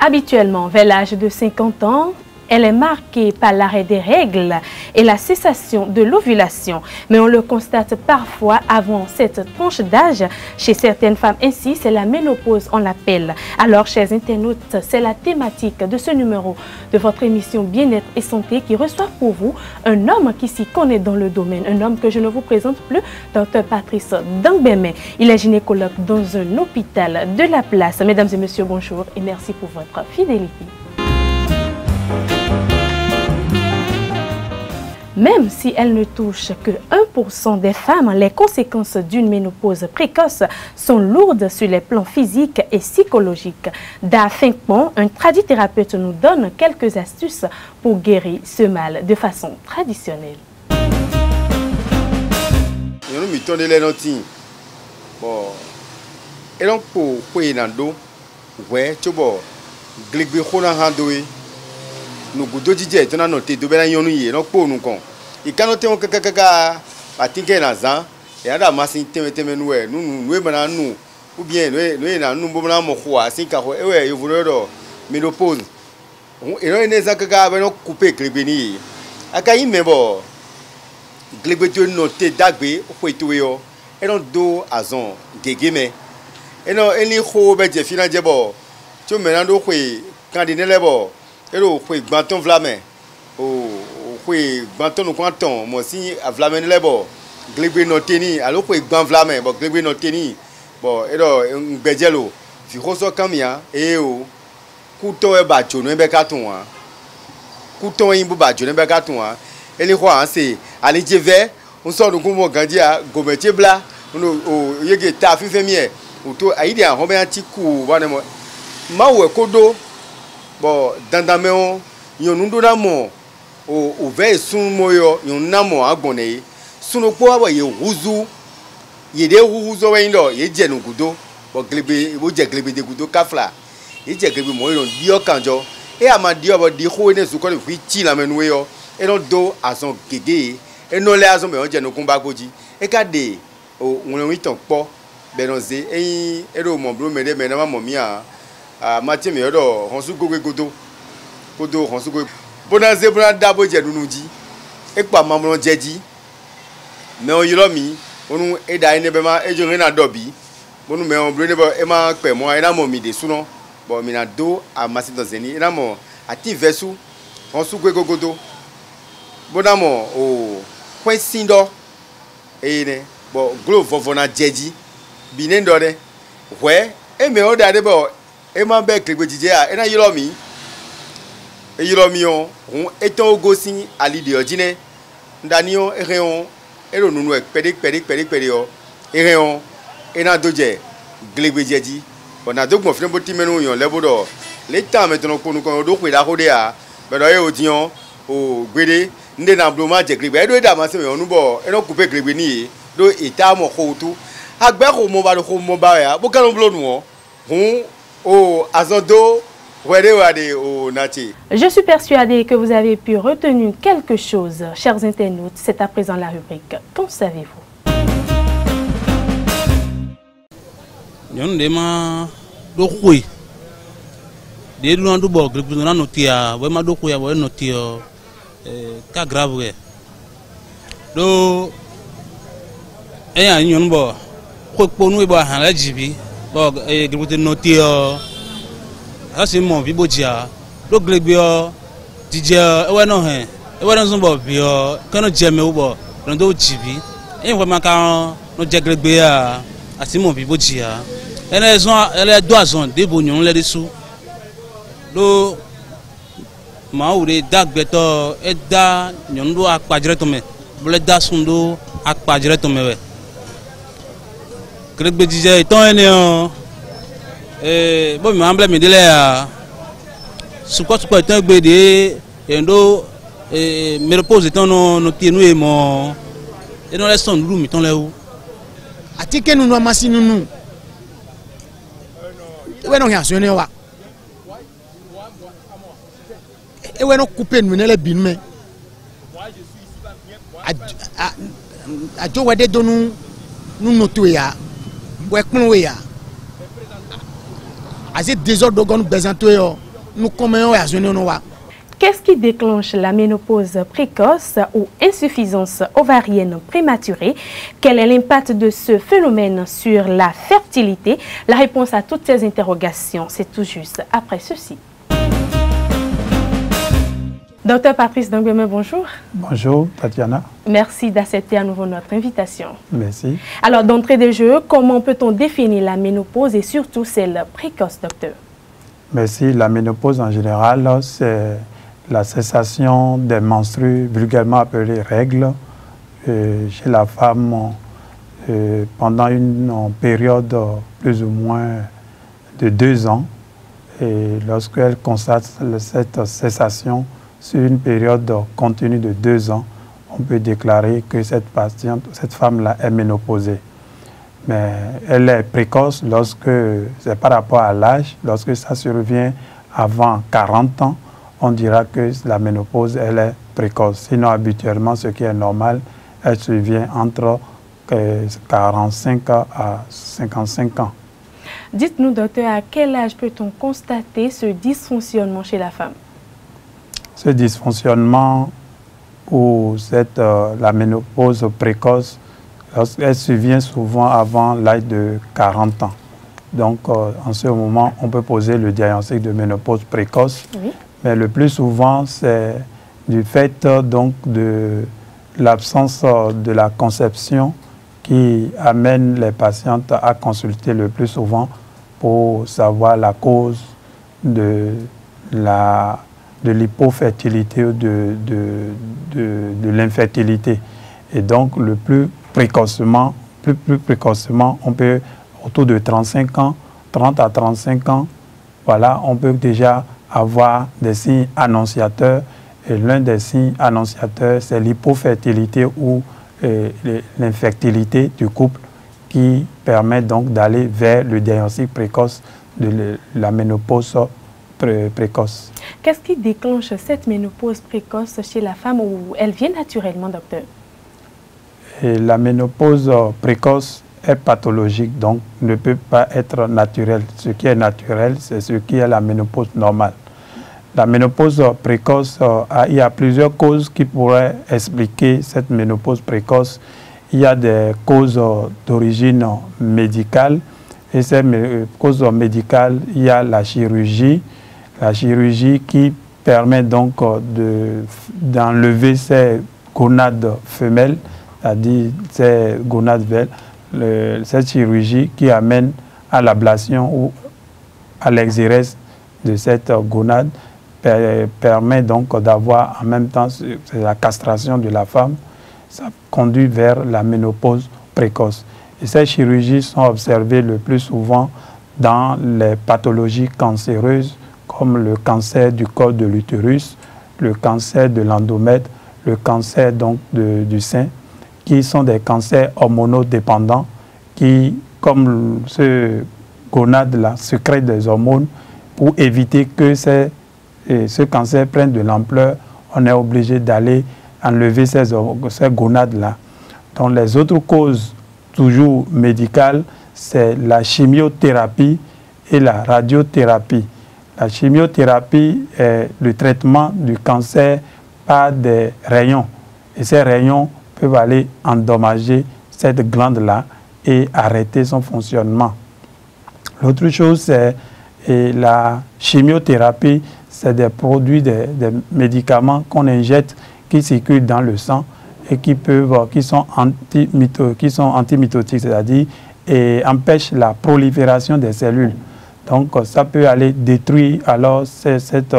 Habituellement, vers l'âge de 50 ans, elle est marquée par l'arrêt des règles et la cessation de l'ovulation. Mais on le constate parfois avant cette tranche d'âge. Chez certaines femmes ainsi, c'est la ménopause, on l'appelle. Alors, chers internautes, c'est la thématique de ce numéro de votre émission Bien-être et Santé qui reçoit pour vous un homme qui s'y connaît dans le domaine. Un homme que je ne vous présente plus, Dr Patrice Dangbeme. Il est gynécologue dans un hôpital de la place. Mesdames et messieurs, bonjour et merci pour votre fidélité. Même si elle ne touche que 1% des femmes, les conséquences d'une ménopause précoce sont lourdes sur les plans physiques et psychologiques. Da Finkpon, un tradithérapeute, nous donne quelques astuces pour guérir ce mal de façon traditionnelle. Nous goudons DJ, tu n'as noté de bien yonu non pour nous con. Il canote on kaka patinke nazan et à la masse teme nous nous ou bien nous na nous bon mo khoa sin ka ho ewe yo vulo ménopause. Et non ne za kaka ba no couper glebeni. Aka yime bo glebeto noté dagbe o kweto yo. Et non do azon gegeme. Et non eni kho be je fina je bo. Tu me do kwe candidat bo. Et le gbanton vlamen, gbanton nous canton, moi si vlamen les bo, glebe noteni, alors que gban vlamen, bon glebe noteni, bon et le bedjelo, fi roso kamia, et couteau et bacho, nous bekaton, couteau et bacho, nous bekaton, et les rois c'est aller jever, on sort de comment gandia, gometier bla, on yege ta fi femier, ou to aïdi a robé un petit coup, voilà moi, ma ou kodo. Bon, dans la maison, yon nous donnons au verre sun moyo, yon namo agone. Suno po aba ye ruzu, ye de ruzu wendo, ye je no gudo. Bon glebe, bo je glebe de gudo kafla. Ye je glebe moyo dio kanjo. E ama dio ba di ho ne suko fi ti la menwe yo. E no do azon gege. E no le azon me on je no kumba goji. E ka de o won wi ton po. Benonze e ro mo bro me de me na ma momi a. Mathieu me yodo honsu gogo honsu gogo bonanze bona dabo je nunuji e pa mamlo jeji me o yiro mi onu e da ine be ma ejo na dobi bonu me on brene bo e ma pe mo e na mo mi de suno bo mi na do a masido zeni e na mo ati vesu honsu gogo bona mo o kwesindo e ne bo glo vovo na jeji binendo de we e me o da de bo et ma bec le petit a et na yilomi et yilomi on étant au gossi à l'idée dîner ndanion et réon et le nounou pédic et réon et na doje glebedjedi on a donc mon frère petit menou yon lebodo l'état maintenant qu'on nous do ko la rodea mais do e odion o gbede nde na bloma je glebe e do da ma se on bo e no couper glebe ni do état mo khoutu agbe ko mo ba ya bo kan blo nu Je suis persuadée que vous avez pu retenir quelque chose. Chers internautes, c'est à présent la rubrique. Qu'en savez-vous? Bon, et de noter, ça c'est mon vibodia. Donc, les bio, DJ, ouais, non, hein, ouais, non, bon, bio, quand on j'aime ou bon, dans d'autres TV, et vraiment, quand on dit que les bio, c'est mon vibodia. Elle est doison, des bonnets, on les dessous. Donc, ma ou les dag beto, et da, y'en doit acquadrer ton mec, les da sont d'eau, acquadrer ton mec. Le DJ est un bon, mais emblème de l'air. Ce quoi est un BD, et nous, mais le pose étant nos pieds nous et mon. Et nous laissons nous, mettons là où. A ti que nous amassi nous. Ouais, non, rien, ce n'est pas. Et ouais, non, couper nous, les bines. A Joe Wade Donou, nous notons. Ouais, comment ya? As-y désordre de nous besoin nous comment à zone nous wa. Qu'est-ce qui déclenche la ménopause précoce ou insuffisance ovarienne prématurée? Quel est l'impact de ce phénomène sur la fertilité? La réponse à toutes ces interrogations, c'est tout juste après ceci. Docteur Patrice Dangweme, bonjour. Bonjour Tatiana. Merci d'accepter à nouveau notre invitation. Merci. Alors d'entrée de jeu, comment peut-on définir la ménopause et surtout celle précoce, docteur? Merci. La ménopause en général, c'est la cessation des menstrues, vulgairement appelées règles, chez la femme pendant une période plus ou moins de 2 ans. Et lorsqu'elle constate cette cessation sur une période continue de 2 ans, on peut déclarer que cette femme-là est ménopausée. Mais elle est précoce lorsque, c'est par rapport à l'âge, lorsque ça survient avant 40 ans, on dira que la ménopause, elle est précoce. Sinon, habituellement, ce qui est normal, elle survient entre 45 ans à 55 ans. Dites-nous, docteur, à quel âge peut-on constater ce dysfonctionnement chez la femme? Ce dysfonctionnement ou la ménopause précoce, elle survient souvent avant l'âge de 40 ans. Donc, en ce moment, on peut poser le diagnostic de ménopause précoce. Oui. Mais le plus souvent, c'est du fait donc de l'absence de la conception qui amène les patientes à consulter le plus souvent pour savoir la cause de l'hypofertilité ou de l'infertilité. Et donc, le plus précocement, on peut, autour de 35 ans, 30 à 35 ans, voilà, on peut déjà avoir des signes annonciateurs. Et l'un des signes annonciateurs, c'est l'hypofertilité ou l'infertilité du couple qui permet donc d'aller vers le diagnostic précoce de la ménopause précoce. Qu'est-ce qui déclenche cette ménopause précoce chez la femme ou elle vient naturellement, docteur? Et la ménopause précoce est pathologique, donc ne peut pas être naturelle. Ce qui est naturel, c'est ce qui est la ménopause normale. La ménopause précoce, il y a plusieurs causes qui pourraient expliquer cette ménopause précoce. Il y a des causes d'origine médicale. Et ces causes médicales, il y a la chirurgie qui permet donc d'enlever ces gonades femelles, c'est-à-dire ces gonades vertes. Cette chirurgie qui amène à l'ablation ou à l'exérèse de cette gonade permet donc d'avoir en même temps la castration de la femme. Ça conduit vers la ménopause précoce. Et ces chirurgies sont observées le plus souvent dans les pathologies cancéreuses comme le cancer du col de l'utérus, le cancer de l'endomètre, le cancer donc du sein, qui sont des cancers hormonodépendants qui, comme ce gonade-là, sécrètent des hormones. Pour éviter que ce cancer prenne de l'ampleur, on est obligé d'aller enlever ces gonades-là. Donc les autres causes, toujours médicales, c'est la chimiothérapie et la radiothérapie. La chimiothérapie est le traitement du cancer par des rayons. Et ces rayons peuvent aller endommager cette glande-là et arrêter son fonctionnement. L'autre chose, c'est la chimiothérapie, c'est des produits, des médicaments qu'on injecte qui circulent dans le sang et qui sont antimitotiques, c'est-à-dire et empêchent la prolifération des cellules. Donc ça peut aller détruire alors cette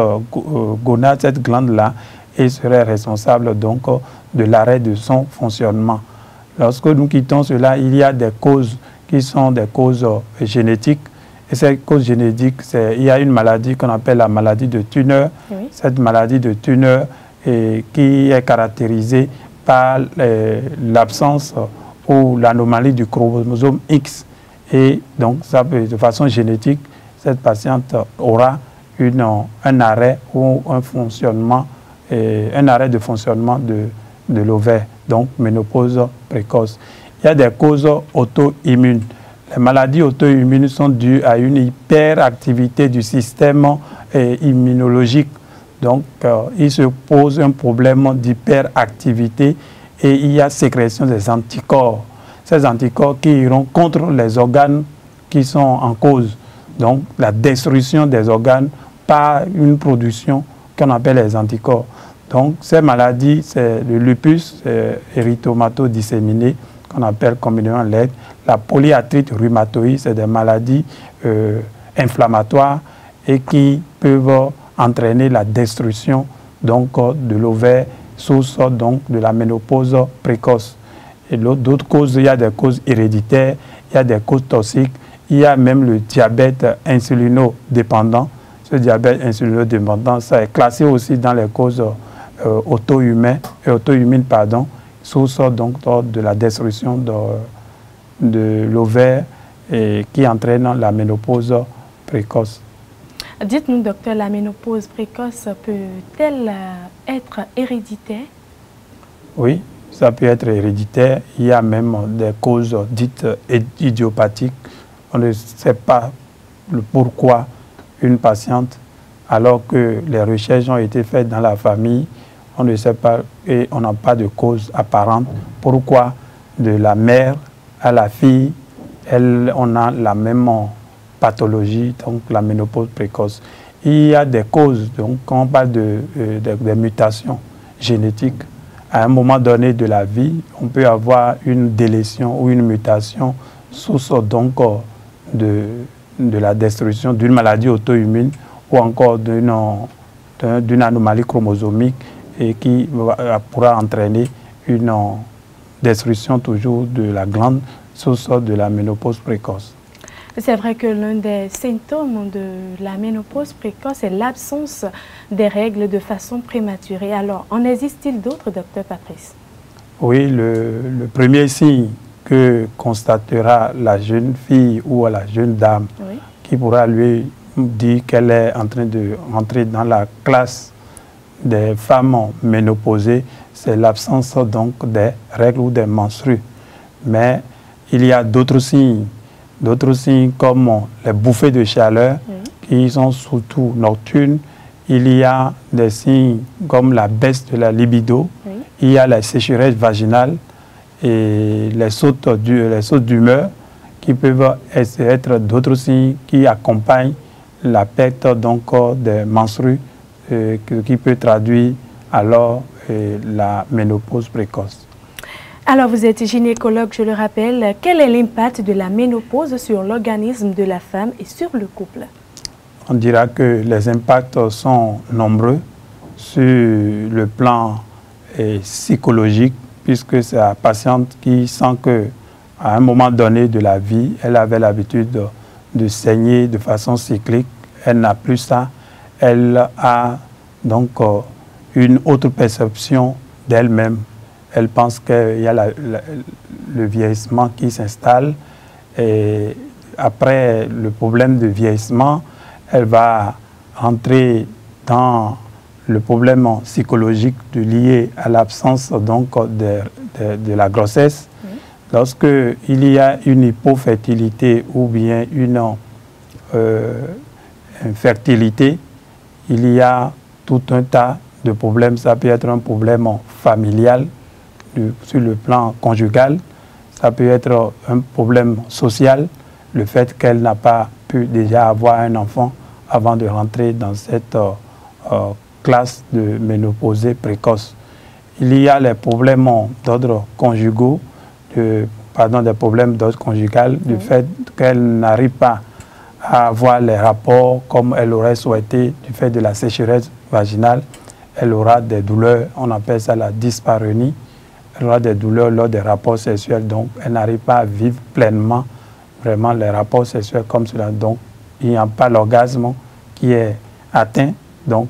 gonade, cette glande-là, et serait responsable donc de l'arrêt de son fonctionnement. Lorsque nous quittons cela, il y a des causes qui sont des causes génétiques. Et ces causes génétiques, il y a une maladie qu'on appelle la maladie de Turner. Oui. Cette maladie de Turner qui est caractérisée par l'absence ou l'anomalie du chromosome X. Et donc, ça peut, de façon génétique, cette patiente aura un arrêt ou un arrêt de fonctionnement de l'ovaire, donc ménopause précoce. Il y a des causes auto-immunes. Les maladies auto-immunes sont dues à une hyperactivité du système immunologique. Donc, il se pose un problème d'hyperactivité et il y a sécrétion des anticorps. Ces anticorps qui iront contre les organes qui sont en cause. Donc, la destruction des organes par une production qu'on appelle les anticorps. Donc, ces maladies, c'est le lupus érythromato-disséminé, qu'on appelle communément l'AID. La polyarthrite rhumatoïde, c'est des maladies inflammatoires et qui peuvent entraîner la destruction donc, de l'ovaire, source donc, de la ménopause précoce. Et d'autres causes, il y a des causes héréditaires, il y a des causes toxiques, il y a même le diabète insulinodépendant. Ce diabète insulinodépendant, ça est classé aussi dans les causes auto-immunes, source donc de la destruction de l'ovaire et qui entraîne la ménopause précoce. Dites-nous, docteur, la ménopause précoce peut-elle être héréditaire? Oui, ça peut être héréditaire. Il y a même des causes dites idiopathiques. On ne sait pas le pourquoi une patiente, alors que les recherches ont été faites dans la famille, on ne sait pas et on n'a pas de cause apparente. Pourquoi de la mère à la fille, on a la même pathologie, donc la ménopause précoce. Il y a des causes, donc quand on parle des mutations génétiques, à un moment donné de la vie, on peut avoir une délétion ou une mutation source donc de la destruction d'une maladie auto-immune ou encore d'une anomalie chromosomique et qui pourra entraîner une destruction toujours de la glande source de la ménopause précoce. C'est vrai que l'un des symptômes de la ménopause précoce est l'absence des règles de façon prématurée. Alors, en existe-t-il d'autres, docteur Patrice? Oui, le premier signe que constatera la jeune fille ou la jeune dame, oui, qui pourra lui dire qu'elle est en train de rentrer dans la classe des femmes ménopausées, c'est l'absence donc des règles ou des menstrues. Mais il y a d'autres signes comme les bouffées de chaleur, oui, qui sont surtout nocturnes. Il y a des signes comme la baisse de la libido, oui, il y a la sécheresse vaginale et les sautes d'humeur qui peuvent être d'autres signes qui accompagnent la perte donc des menstrues qui peut traduire alors la ménopause précoce. Alors, vous êtes gynécologue, je le rappelle. Quel est l'impact de la ménopause sur l'organisme de la femme et sur le couple? On dira que les impacts sont nombreux sur le plan psychologique, puisque c'est la patiente qui sent qu'à un moment donné de la vie, elle avait l'habitude de saigner de façon cyclique. Elle n'a plus ça. Elle a donc une autre perception d'elle-même. Elle pense qu'il y a le vieillissement qui s'installe et après le problème de vieillissement, elle va entrer dans le problème psychologique lié à l'absence donc de la grossesse. Oui. Lorsqu'il y a une hypofertilité ou bien une infertilité, il y a tout un tas de problèmes. Ça peut être un problème familial, sur le plan conjugal, ça peut être un problème social, le fait qu'elle n'a pas pu déjà avoir un enfant avant de rentrer dans cette classe de ménopausée précoce. Il y a les problèmes d'ordre conjugaux, des problèmes d'ordre conjugal, du fait qu'elle n'arrive pas à avoir les rapports comme elle aurait souhaité, du fait de la sécheresse vaginale. Elle aura des douleurs, on appelle ça la dyspareunie. Elle aura des douleurs lors des rapports sexuels, donc elle n'arrive pas à vivre pleinement vraiment les rapports sexuels comme cela. Donc il n'y a pas l'orgasme qui est atteint, donc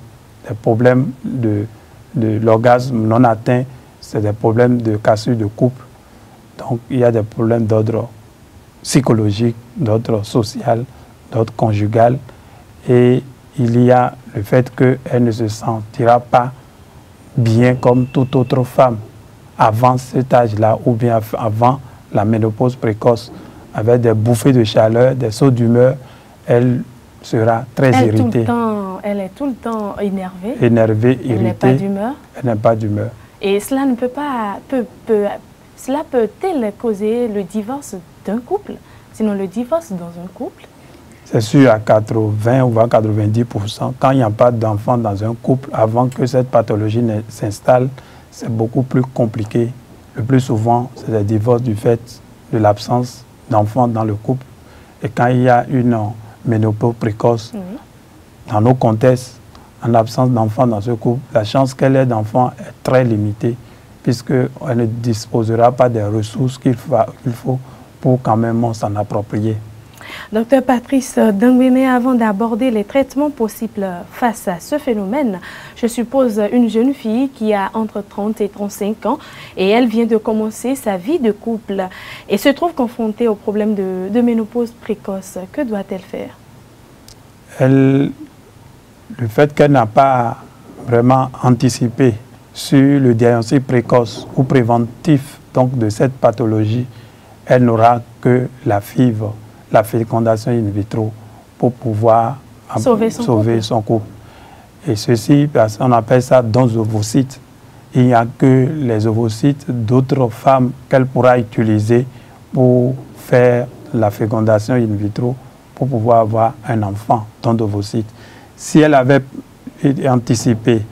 des problèmes de l'orgasme non atteint, c'est des problèmes de cassure de couple. Donc il y a des problèmes d'ordre psychologique, d'ordre social, d'ordre conjugal, et il y a le fait qu'elle ne se sentira pas bien comme toute autre femme avant cet âge-là ou bien avant la ménopause précoce. avec des bouffées de chaleur, des sauts d'humeur, elle sera très irritée. Elle est tout le temps énervée. Énervée, irritée. Elle n'est pas d'humeur. Elle n'est pas d'humeur. Et cela ne peut pas... cela peut-elle causer le divorce d'un couple? Sinon, le divorce dans un couple? C'est sûr, à 80 ou 90%, quand il n'y a pas d'enfant dans un couple, avant que cette pathologie s'installe, c'est beaucoup plus compliqué. Le plus souvent, c'est le divorce du fait de l'absence d'enfants dans le couple. Et quand il y a une ménopause précoce, dans nos contextes, en absence d'enfants dans ce couple, la chance qu'elle ait d'enfants est très limitée, puisqu'elle ne disposera pas des ressources qu'il faut pour quand même s'en approprier. Docteur Patrice Dangweme, avant d'aborder les traitements possibles face à ce phénomène, je suppose une jeune fille qui a entre 30 et 35 ans et elle vient de commencer sa vie de couple et se trouve confrontée au problème de ménopause précoce. Que doit-elle faire? Le fait qu'elle n'a pas vraiment anticipé sur le diagnostic précoce ou préventif donc, de cette pathologie, elle n'aura que la FIV, la fécondation in vitro, pour pouvoir sauver son couple. Et ceci, on appelle ça dons ovocytes. Il n'y a que les ovocytes d'autres femmes qu'elle pourra utiliser pour faire la fécondation in vitro, pour pouvoir avoir un enfant, don d'ovocytes. Si elle avait anticipé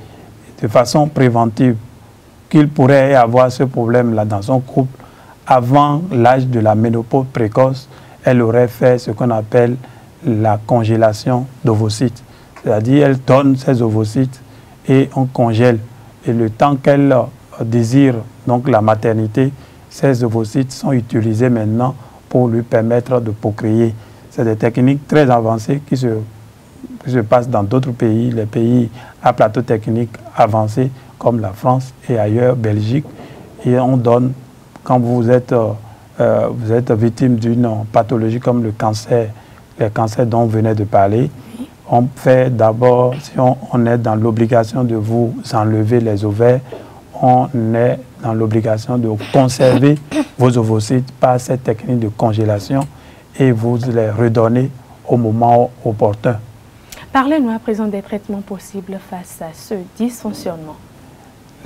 de façon préventive qu'il pourrait avoir ce problème-là dans son couple, avant l'âge de la ménopause précoce, elle aurait fait ce qu'on appelle la congélation d'ovocytes. C'est-à-dire, elle donne ses ovocytes et on congèle. Et le temps qu'elle désire donc la maternité, ces ovocytes sont utilisés maintenant pour lui permettre de procréer. C'est des techniques très avancées qui se passent dans d'autres pays, les pays à plateau technique avancé comme la France et ailleurs, Belgique. Et on donne, quand vous êtes victime d'une pathologie comme le cancer, les cancers dont on venait de parler, on fait d'abord, si on est dans l'obligation de vous enlever les ovaires, on est dans l'obligation de conserver vos ovocytes par cette technique de congélation et vous les redonner au moment opportun. Parlez-nous à présent des traitements possibles face à ce dysfonctionnement.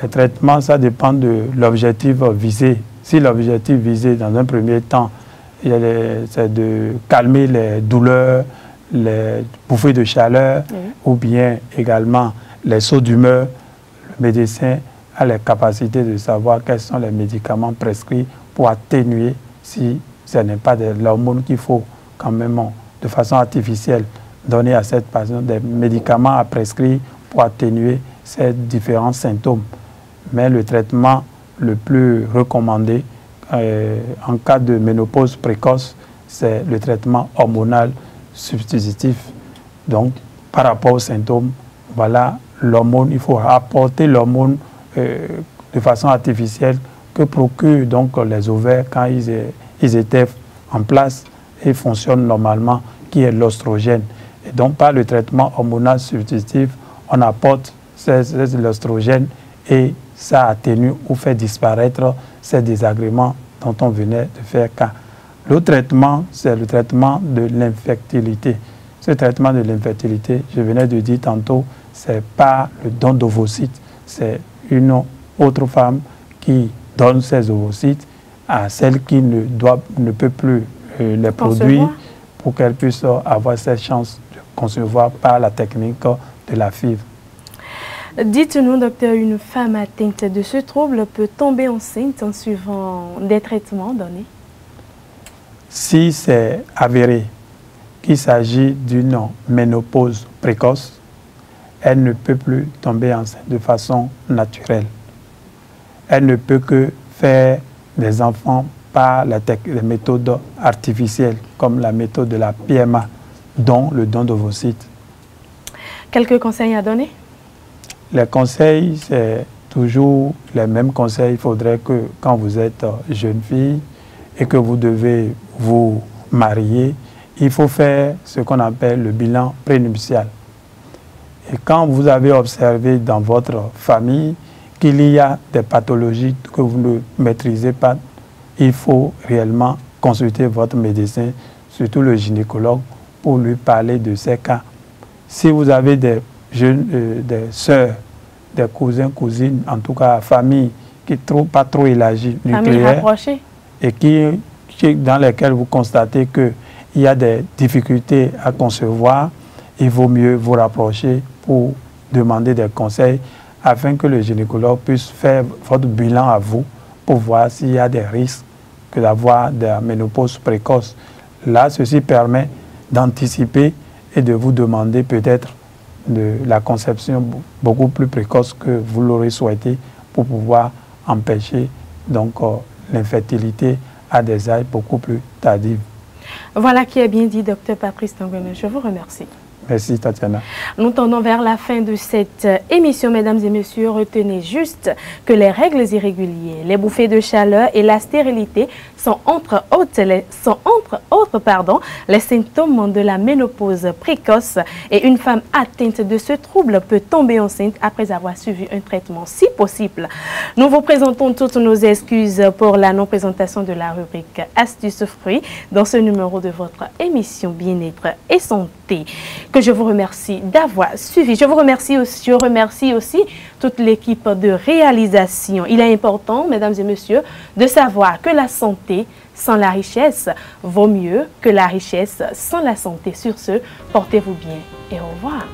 Les traitements, ça dépend de l'objectif visé. Si l'objectif visé, dans un premier temps, c'est de calmer les douleurs, les bouffées de chaleur, ou bien également les sauts d'humeur, le médecin a les capacités de savoir quels sont les médicaments prescrits pour atténuer, si ce n'est pas de l'hormone qu'il faut quand même de façon artificielle donner à cette patiente, des médicaments à prescrire pour atténuer ces différents symptômes. Mais le traitement le plus recommandé en cas de ménopause précoce, c'est le traitement hormonal substitutif. Donc, par rapport aux symptômes, voilà l'hormone, il faut apporter l'hormone de façon artificielle que procurent donc les ovaires quand ils étaient en place et fonctionnent normalement, qui est l'oestrogène. Et donc, par le traitement hormonal substitutif, on apporte l'oestrogène et ça atténue ou fait disparaître ces désagréments dont on venait de faire cas. L'autre traitement, c'est le traitement de l'infertilité. Ce traitement de l'infertilité, je venais de dire tantôt, ce n'est pas le don d'ovocytes, c'est une autre femme qui donne ses ovocytes à celle qui ne peut plus les produire pour qu'elle puisse avoir cette chance de concevoir par la technique de la FIV. Dites-nous, docteur, une femme atteinte de ce trouble peut tomber enceinte en suivant des traitements donnés? Si c'est avéré qu'il s'agit d'une ménopause précoce, elle ne peut plus tomber enceinte de façon naturelle. Elle ne peut que faire des enfants par les méthodes artificielles, comme la méthode de la PMA, dont le don d'ovocytes. Quelques conseils à donner? Les conseils, c'est toujours les mêmes conseils. Il faudrait que quand vous êtes jeune fille et que vous devez vous marier, il faut faire ce qu'on appelle le bilan prénuptial. Et quand vous avez observé dans votre famille qu'il y a des pathologies que vous ne maîtrisez pas, il faut réellement consulter votre médecin, surtout le gynécologue, pour lui parler de ces cas. Si vous avez des jeunes, des sœurs, des cousins, cousines, en tout cas famille, qui ne pas trop élargie, nucléaire, et dans lesquelles vous constatez qu'il y a des difficultés à concevoir, il vaut mieux vous rapprocher pour demander des conseils afin que le gynécologue puisse faire votre bilan à vous pour voir s'il y a des risques que d'avoir de la ménopause précoce. Là, ceci permet d'anticiper et de vous demander peut-être de la conception beaucoup plus précoce que vous l'aurez souhaité pour pouvoir empêcher donc l'infertilité à des âges beaucoup plus tardifs. Voilà qui est bien dit, Dr Patrice Tanguene. Je vous remercie. Merci, Tatiana. Nous tendons vers la fin de cette émission, mesdames et messieurs. Retenez juste que les règles irrégulières, les bouffées de chaleur et la stérilité sont entre autres les symptômes de la ménopause précoce. Et une femme atteinte de ce trouble peut tomber enceinte après avoir suivi un traitement si possible. Nous vous présentons toutes nos excuses pour la non-présentation de la rubrique Astuces Fruits dans ce numéro de votre émission Bien-être et Santé, que je vous remercie d'avoir suivi. Je remercie aussi toute l'équipe de réalisation. Il est important, mesdames et messieurs, de savoir que la santé sans la richesse vaut mieux que la richesse sans la santé. Sur ce, portez-vous bien et au revoir.